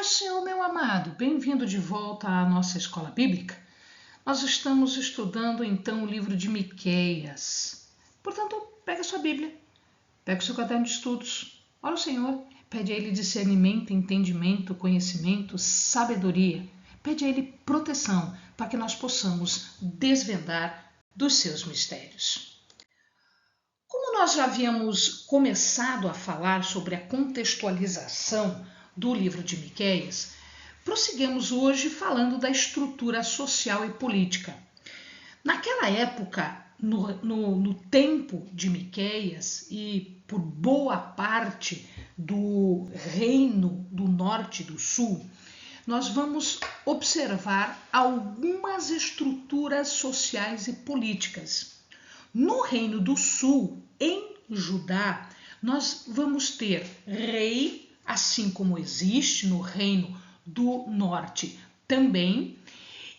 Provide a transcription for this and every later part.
paz, Senhor, meu amado, bem-vindo de volta à nossa escola bíblica. Nós estamos estudando então o livro de Miqueias. Portanto, pega a sua Bíblia, pega o seu caderno de estudos, ora ao Senhor, pede a Ele discernimento, entendimento, conhecimento, sabedoria. Pede a Ele proteção para que nós possamos desvendar dos seus mistérios. Como nós já havíamos começado a falar sobre a contextualização do livro de Miqueias, prosseguimos hoje falando da estrutura social e política. Naquela época, no tempo de Miqueias e por boa parte do reino do norte e do sul, nós vamos observar algumas estruturas sociais e políticas. No reino do sul, em Judá, nós vamos ter rei, assim como existe no reino do norte também,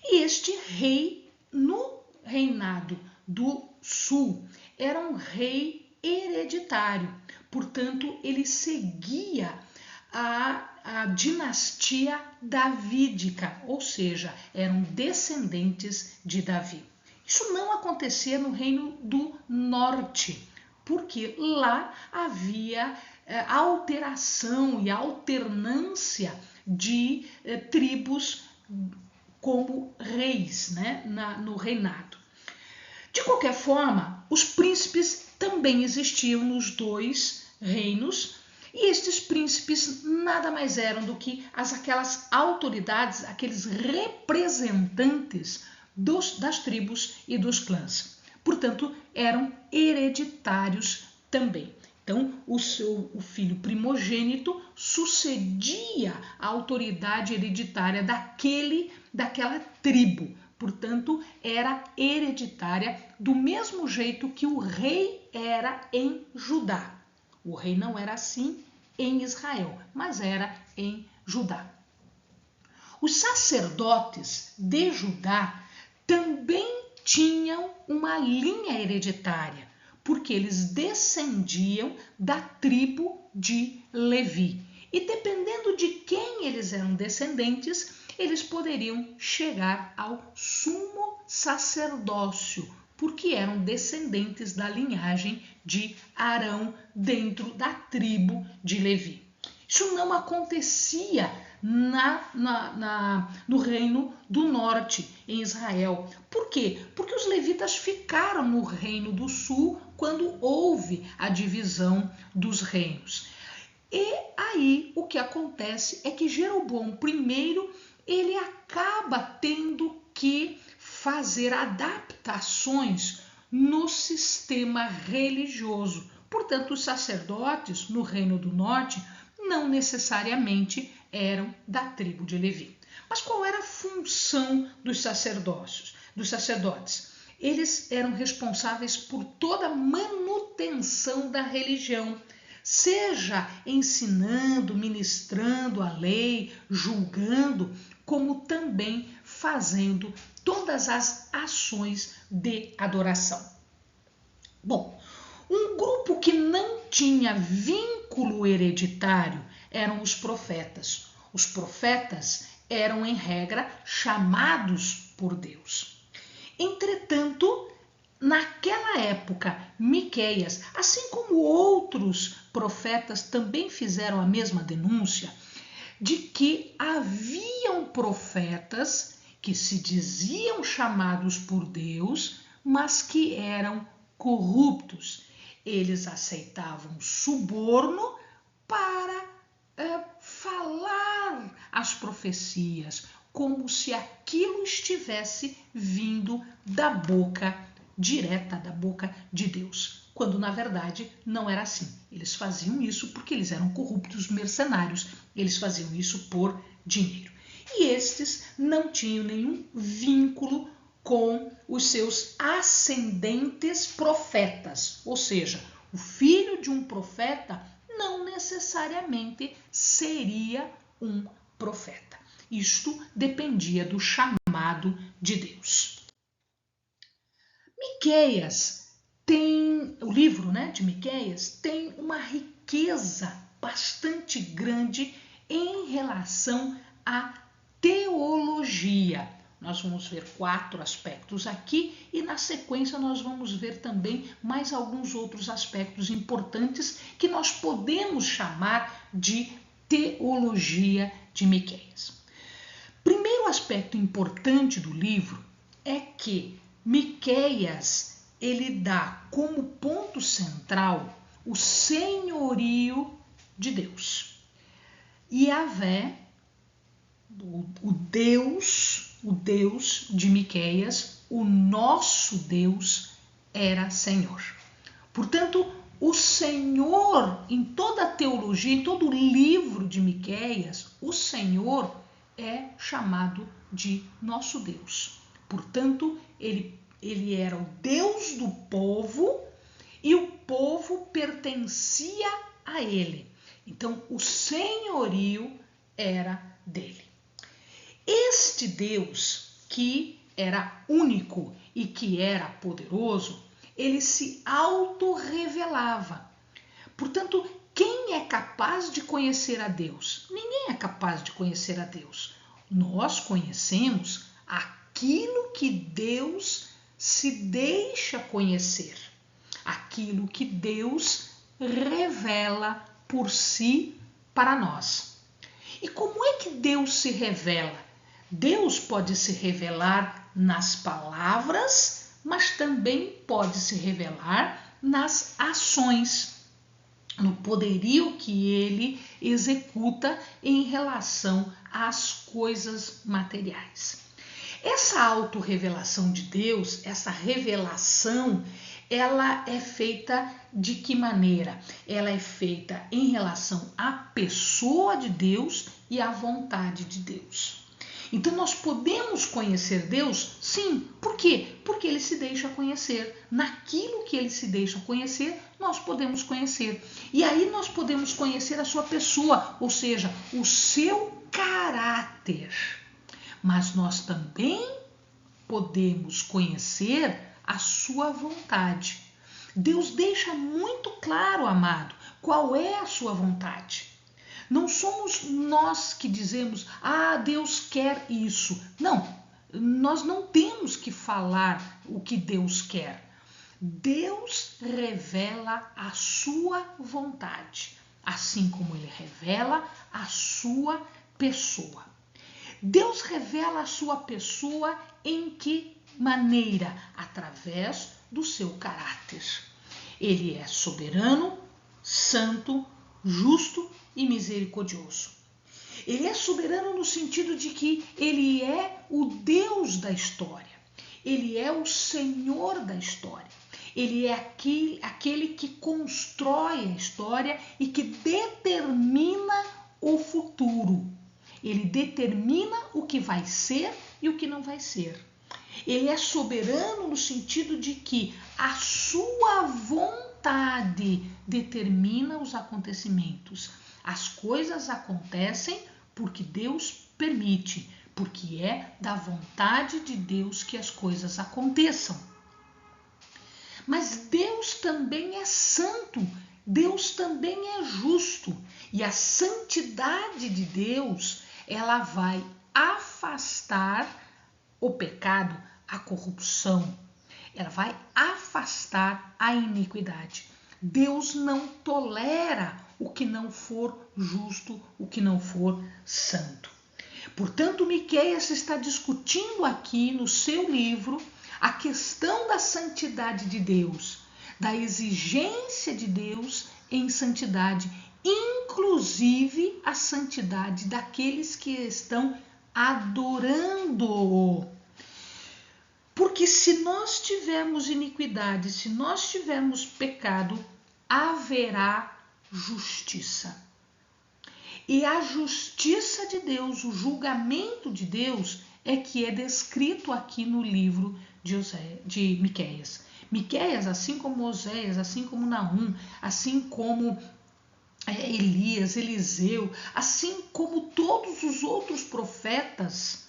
e este rei no reinado do sul era um rei hereditário, portanto ele seguia a dinastia davídica, ou seja, eram descendentes de Davi. Isso não acontecia no reino do norte, porque lá havia alteração e alternância de tribos como reis, né, no reinado. De qualquer forma, os príncipes também existiam nos dois reinos, e estes príncipes nada mais eram do que aquelas autoridades, aqueles representantes das tribos e dos clãs. Portanto, eram hereditários também. Então, o filho primogênito sucedia a autoridade hereditária daquela tribo. Portanto, era hereditária do mesmo jeito que o rei era em Judá. O rei não era assim em Israel, mas era em Judá. Os sacerdotes de Judá também tinham uma linha hereditária, porque eles descendiam da tribo de Levi. E dependendo de quem eles eram descendentes, eles poderiam chegar ao sumo sacerdócio, porque eram descendentes da linhagem de Arão dentro da tribo de Levi. Isso não acontecia no reino do norte, em Israel. Por quê? Porque os levitas ficaram no reino do sul quando houve a divisão dos reinos. E aí o que acontece é que Jeroboão I, ele acaba tendo que fazer adaptações no sistema religioso. Portanto, os sacerdotes no reino do norte não necessariamente eram da tribo de Levi. Mas qual era a função dos sacerdotes? Eles eram responsáveis por toda a manutenção da religião, seja ensinando, ministrando a lei, julgando, como também fazendo todas as ações de adoração. Bom, um grupo que não tinha vínculo hereditário eram os profetas. Os profetas eram, em regra, chamados por Deus. Entretanto, naquela época, Miqueias, assim como outros profetas também fizeram a mesma denúncia, de que haviam profetas que se diziam chamados por Deus, mas que eram corruptos. Eles aceitavam suborno para falar as profecias, como se aquilo estivesse vindo direta da boca de Deus, quando na verdade não era assim. Eles faziam isso porque eles eram corruptos mercenários, eles faziam isso por dinheiro. E estes não tinham nenhum vínculo com os seus ascendentes profetas, ou seja, o filho de um profeta não necessariamente seria um profeta. Isto dependia do chamado de Deus. O livro de Miqueias tem uma riqueza bastante grande em relação à teologia. Nós vamos ver 4 aspectos aqui e na sequência nós vamos ver também mais alguns outros aspectos importantes que nós podemos chamar de teologia de Miqueias. Primeiro aspecto importante do livro é que Miqueias ele dá como ponto central o senhorio de Deus. Yahvé, o Deus de Miqueias, o nosso Deus, era Senhor. Portanto, o Senhor, em toda a teologia, em todo o livro de Miqueias, o Senhor é chamado de nosso Deus. Portanto, ele era o Deus do povo e o povo pertencia a ele. Então, o senhorio era dele. Este Deus, que era único e que era poderoso, ele se autorrevelava. Portanto, quem é capaz de conhecer a Deus? Ninguém é capaz de conhecer a Deus. Nós conhecemos aquilo que Deus se deixa conhecer, aquilo que Deus revela por si para nós. E como é que Deus se revela? Deus pode se revelar nas palavras, mas também pode se revelar nas ações, no poderio que ele executa em relação às coisas materiais. Essa autorrevelação de Deus, essa revelação, ela é feita de que maneira? Ela é feita em relação à pessoa de Deus e à vontade de Deus. Então nós podemos conhecer Deus? Sim. Por quê? Porque ele se deixa conhecer. Naquilo que ele se deixa conhecer, nós podemos conhecer. E aí nós podemos conhecer a sua pessoa, ou seja, o seu caráter. Mas nós também podemos conhecer a sua vontade. Deus deixa muito claro, amado, qual é a sua vontade. Não somos nós que dizemos, Deus quer isso. Não, nós não temos que falar o que Deus quer. Deus revela a sua vontade, assim como ele revela a sua pessoa. Deus revela a sua pessoa em que maneira? Através do seu caráter. Ele é soberano, santo, justo e misericordioso. Ele é soberano no sentido de que ele é o Deus da história. Ele é o Senhor da história. Ele é aquele que constrói a história e que determina o futuro. Ele determina o que vai ser e o que não vai ser. Ele é soberano no sentido de que a sua vontade determina os acontecimentos. As coisas acontecem porque Deus permite, porque é da vontade de Deus que as coisas aconteçam. Mas Deus também é santo, Deus também é justo. E a santidade de Deus, ela vai afastar o pecado, a corrupção. Ela vai afastar a iniquidade. Deus não tolera o que não for justo, o que não for santo. Portanto, Miqueias está discutindo aqui no seu livro a questão da santidade de Deus, da exigência de Deus em santidade, inclusive a santidade daqueles que estão adorando-o. Porque se nós tivermos iniquidade, se nós tivermos pecado, haverá justiça. E a justiça de Deus, o julgamento de Deus, é que é descrito aqui no livro de Miqueias. Miqueias, assim como Oséias, assim como Naum, assim como Elias, Eliseu, assim como todos os outros profetas,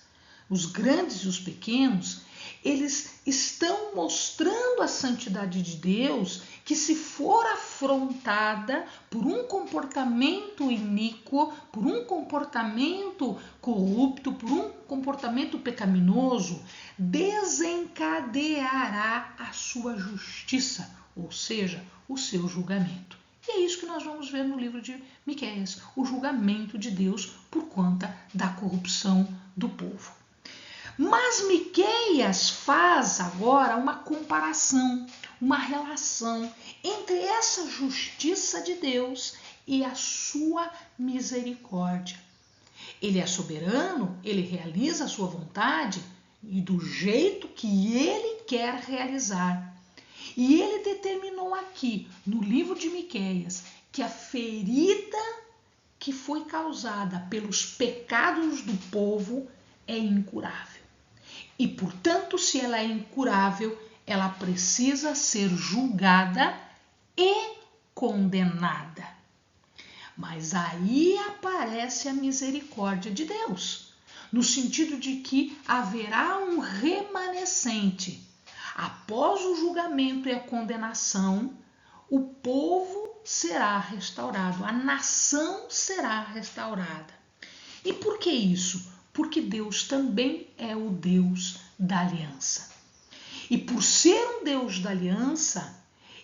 os grandes e os pequenos, eles estão mostrando a santidade de Deus, que se for afrontada por um comportamento iníquo, por um comportamento corrupto, por um comportamento pecaminoso, desencadeará a sua justiça, ou seja, o seu julgamento. E é isso que nós vamos ver no livro de Miqueias, o julgamento de Deus por conta da corrupção do povo. Mas Miqueias faz agora uma comparação, uma relação entre essa justiça de Deus e a sua misericórdia. Ele é soberano, ele realiza a sua vontade e do jeito que ele quer realizar. E ele determinou aqui, no livro de Miqueias, que a ferida que foi causada pelos pecados do povo é incurável. E, portanto, se ela é incurável, ela precisa ser julgada e condenada. Mas aí aparece a misericórdia de Deus, no sentido de que haverá um remanescente. Após o julgamento e a condenação, o povo será restaurado, a nação será restaurada. E por que isso? Porque Deus também é o Deus da aliança. E por ser um Deus da aliança,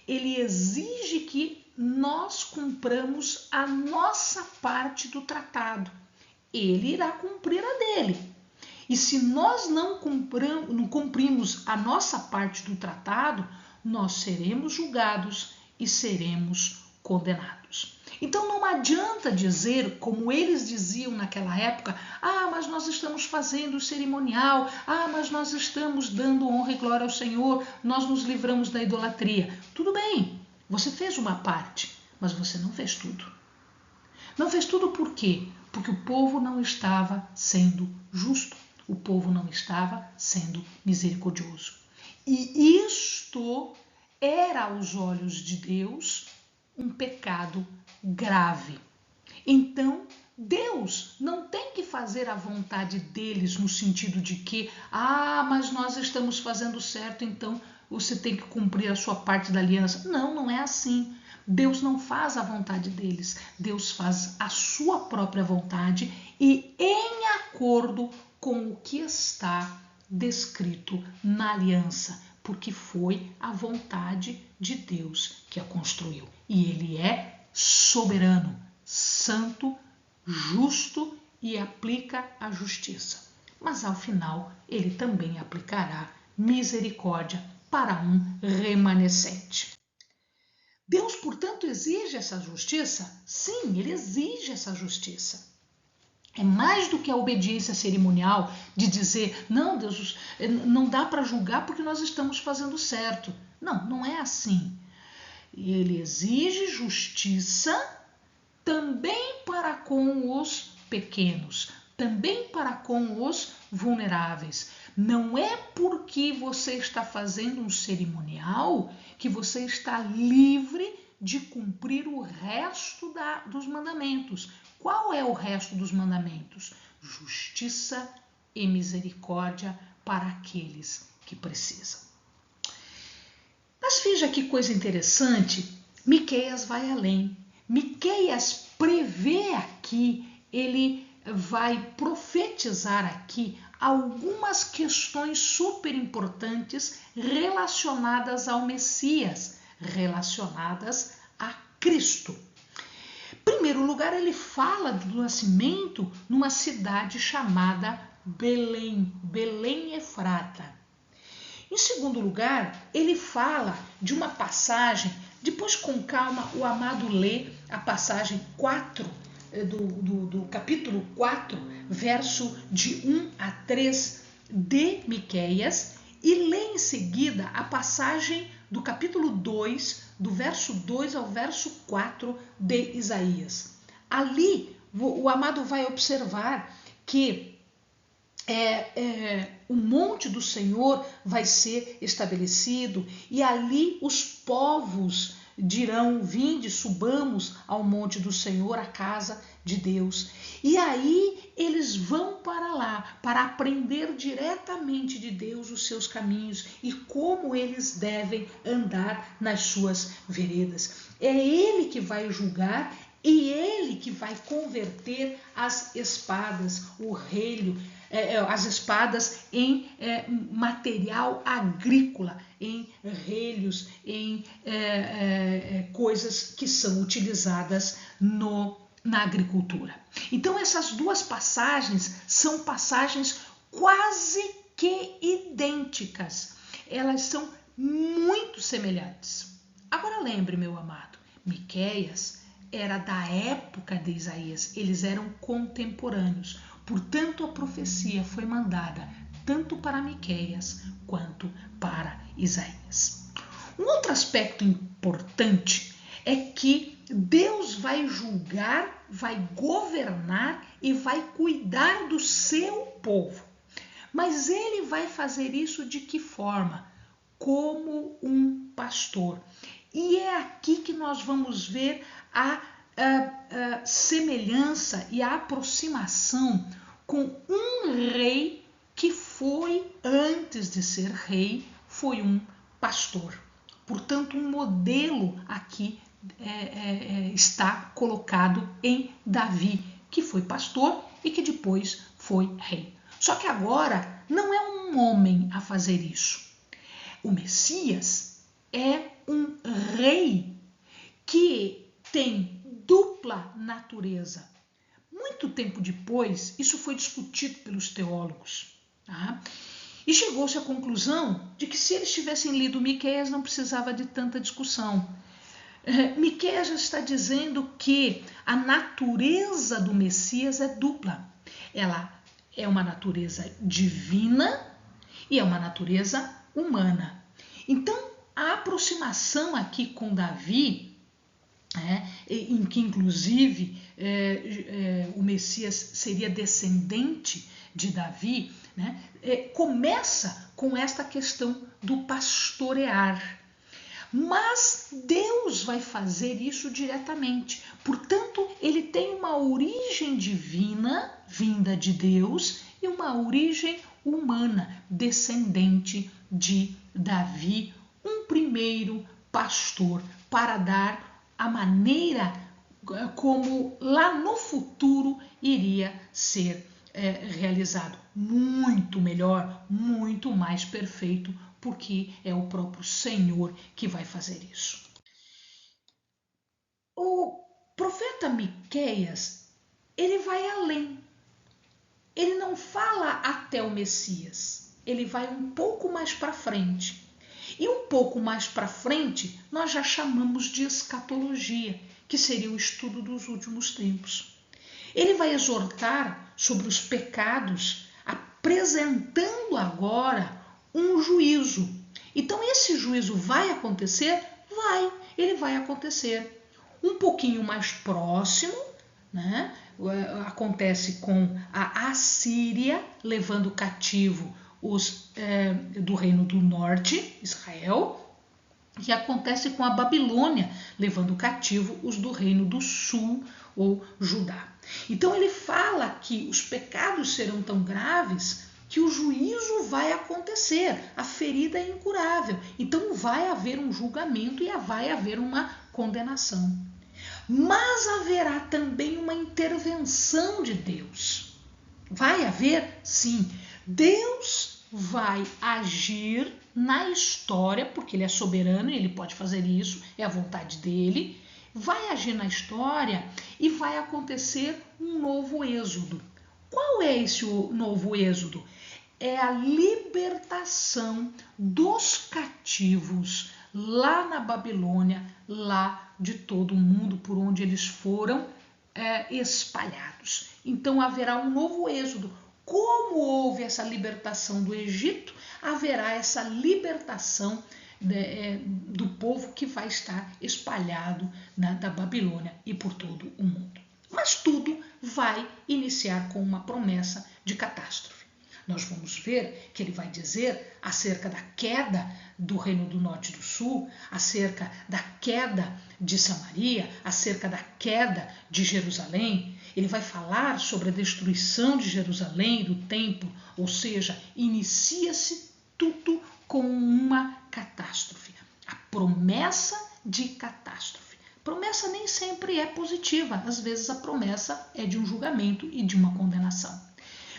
ele exige que nós cumpramos a nossa parte do tratado. Ele irá cumprir a dele. E se nós não cumprimos a nossa parte do tratado, nós seremos julgados e seremos condenados. Então não adianta dizer, como eles diziam naquela época, mas nós estamos fazendo o cerimonial, mas nós estamos dando honra e glória ao Senhor, nós nos livramos da idolatria. Tudo bem, você fez uma parte, mas você não fez tudo. Não fez tudo por quê? Porque o povo não estava sendo justo, o povo não estava sendo misericordioso. E isto era aos olhos de Deus um pecado grave. Então, Deus não tem que fazer a vontade deles no sentido de que, mas nós estamos fazendo certo, então você tem que cumprir a sua parte da aliança. Não, não é assim. Deus não faz a vontade deles. Deus faz a sua própria vontade e em acordo com o que está descrito na aliança, porque foi a vontade de Deus que a construiu. E ele é soberano, santo, justo e aplica a justiça. Mas ao final ele também aplicará misericórdia para um remanescente. Deus, portanto, exige essa justiça? Sim, ele exige essa justiça. É mais do que a obediência cerimonial de dizer, não, Deus, não dá para julgar porque nós estamos fazendo certo. Não, não é assim. Ele exige justiça também para com os pequenos, também para com os vulneráveis. Não é porque você está fazendo um cerimonial que você está livre de cumprir o resto dos mandamentos. Qual é o resto dos mandamentos? Justiça e misericórdia para aqueles que precisam. Mas veja que coisa interessante, Miqueias vai além. Miqueias prevê aqui, ele vai profetizar aqui algumas questões super importantes relacionadas ao Messias, relacionadas a Cristo. Em primeiro lugar, ele fala do nascimento numa cidade chamada Belém, Belém Efrata. Em segundo lugar, ele fala de uma passagem, depois com calma o amado lê a passagem 4 do capítulo 4, verso de 1 a 3 de Miqueias e lê em seguida a passagem do capítulo 2, do verso 2 ao verso 4 de Isaías. Ali, o amado vai observar que o monte do Senhor vai ser estabelecido e ali os povos dirão: vinde, subamos ao monte do Senhor, à casa de Deus. E aí eles vão para lá para aprender diretamente de Deus os seus caminhos e como eles devem andar nas suas veredas. É Ele que vai julgar e Ele que vai converter as espadas, o relho, as espadas em material agrícola, em relhos, em coisas que são utilizadas na agricultura. Então essas duas passagens são passagens quase que idênticas. Elas são muito semelhantes. Agora lembre, meu amado, Miqueias era da época de Isaías, eles eram contemporâneos. Portanto, a profecia foi mandada tanto para Miqueias quanto para Isaías. Um outro aspecto importante é que Deus vai julgar, vai governar e vai cuidar do seu povo. Mas ele vai fazer isso de que forma? Como um pastor. E é aqui que nós vamos ver a semelhança e a aproximação com um rei que foi, antes de ser rei, foi um pastor. Portanto, um modelo aqui está colocado em Davi, que foi pastor e que depois foi rei. Só que agora não é um homem a fazer isso. O Messias é um rei que tem dupla natureza. Muito tempo depois, isso foi discutido pelos teólogos, tá? E chegou-se à conclusão de que se eles tivessem lido Miqueias não precisava de tanta discussão. Miqueias já está dizendo que a natureza do Messias é dupla. Ela é uma natureza divina e é uma natureza humana. Então, a aproximação aqui com Davi, em que inclusive o Messias seria descendente de Davi, começa com esta questão do pastorear. Mas Deus vai fazer isso diretamente. Portanto, ele tem uma origem divina, vinda de Deus, e uma origem humana, descendente de Davi, um primeiro pastor, para dar a maneira como lá no futuro iria ser realizado. Muito melhor, muito mais perfeito, porque é o próprio Senhor que vai fazer isso. O profeta Miqueias, ele vai além. Ele não fala até o Messias, ele vai um pouco mais para frente. E um pouco mais para frente, nós já chamamos de escatologia, que seria o estudo dos últimos tempos. Ele vai exortar sobre os pecados, apresentando agora um juízo. Então, esse juízo vai acontecer? Vai, ele vai acontecer. Um pouquinho mais próximo, acontece com a Assíria, levando cativo os do Reino do Norte, Israel, e acontece com a Babilônia, levando cativo os do Reino do Sul, ou Judá. Então ele fala que os pecados serão tão graves que o juízo vai acontecer, a ferida é incurável, então vai haver um julgamento e vai haver uma condenação. Mas haverá também uma intervenção de Deus. Vai haver, sim, Deus vai agir na história, porque ele é soberano e ele pode fazer isso, é a vontade dele. Vai agir na história e vai acontecer um novo êxodo. Qual é esse novo êxodo? É a libertação dos cativos lá na Babilônia, lá de todo o mundo por onde eles foram espalhados. Então haverá um novo êxodo. Como houve essa libertação do Egito, haverá essa libertação do povo que vai estar espalhado da Babilônia e por todo o mundo. Mas tudo vai iniciar com uma promessa de catástrofe. Nós vamos ver que ele vai dizer acerca da queda do Reino do Norte e do Sul, acerca da queda de Samaria, acerca da queda de Jerusalém. Ele vai falar sobre a destruição de Jerusalém e do templo, ou seja, inicia-se tudo com uma catástrofe. A promessa de catástrofe. Promessa nem sempre é positiva, às vezes a promessa é de um julgamento e de uma condenação.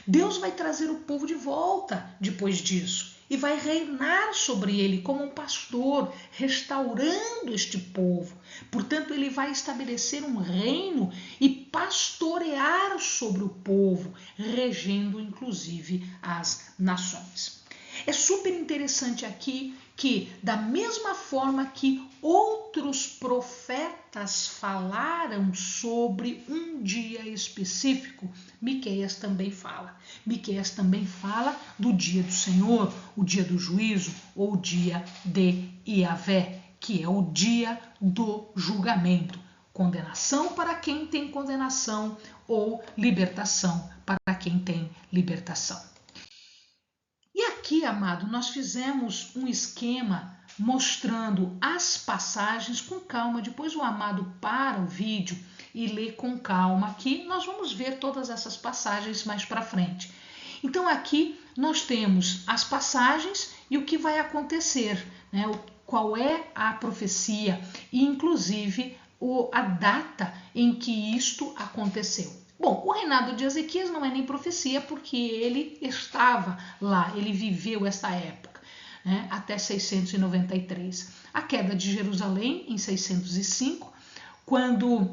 Deus vai trazer o povo de volta depois disso e vai reinar sobre ele como um pastor, restaurando este povo. Portanto, ele vai estabelecer um reino e pastorear sobre o povo, regendo inclusive as nações. É super interessante aqui que, da mesma forma que outros profetas falaram sobre um dia específico, Miqueias também fala. Miqueias também fala do dia do Senhor, o dia do juízo ou o dia de Iavé, que é o dia do julgamento. Condenação para quem tem condenação ou libertação para quem tem libertação. E aqui, amado, nós fizemos um esquema mostrando as passagens com calma. Depois o amado para o vídeo e lê com calma aqui. Nós vamos ver todas essas passagens mais para frente. Então aqui nós temos as passagens e o que vai acontecer, né? Qual é a profecia e inclusive a data em que isto aconteceu. Bom, o reinado de Ezequias não é nem profecia porque ele estava lá, ele viveu essa época, né, até 693. A queda de Jerusalém em 605, quando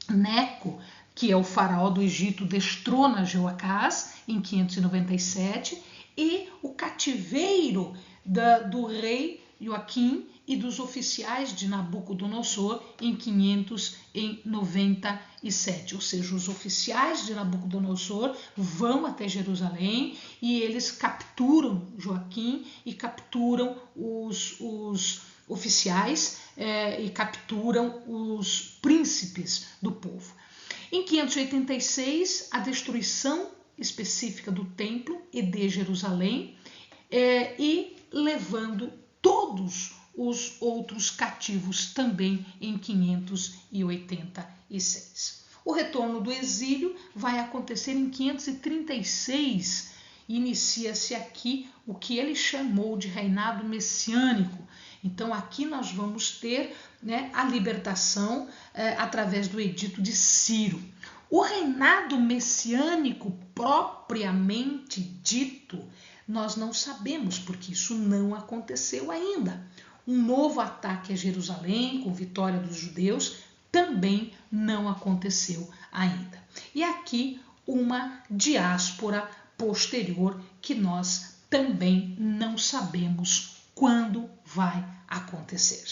Neco, que é o faraó do Egito, destrona Jeoacás em 597 e o cativeiro do rei Joaquim e dos oficiais de Nabucodonosor em 597. Ou seja, os oficiais de Nabucodonosor vão até Jerusalém e eles capturam Joaquim e capturam os oficiais e capturam os príncipes do povo. Em 586, a destruição específica do templo e de Jerusalém e levando todos os outros cativos também em 586. O retorno do exílio vai acontecer em 536. Inicia-se aqui o que ele chamou de reinado messiânico. Então aqui nós vamos ter, né, a libertação através do edito de Ciro. O reinado messiânico propriamente dito, nós não sabemos, porque isso não aconteceu ainda. Um novo ataque a Jerusalém, com vitória dos judeus, também não aconteceu ainda. E aqui uma diáspora posterior que nós também não sabemos quando vai acontecer.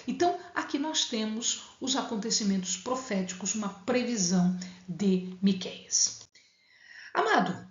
Então, aqui nós temos os acontecimentos proféticos, uma previsão de Miqueias. Amado,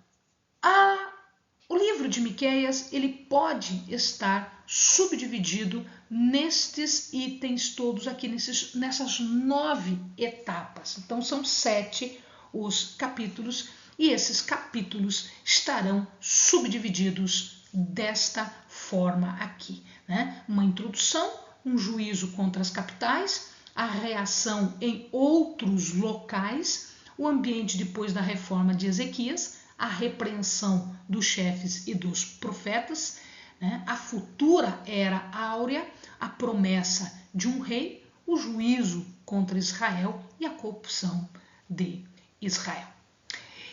o livro de Miqueias, ele pode estar subdividido nestes itens todos aqui, nessas 9 etapas. Então, são 7 os capítulos e esses capítulos estarão subdivididos desta forma aqui, né? Uma introdução, um juízo contra as capitais, a reação em outros locais, o ambiente depois da reforma de Ezequias, a repreensão dos chefes e dos profetas, né? A futura era áurea, a promessa de um rei, o juízo contra Israel e a corrupção de Israel.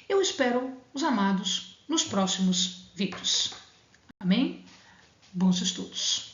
Eu espero os amados nos próximos vídeos. Amém? Bons estudos!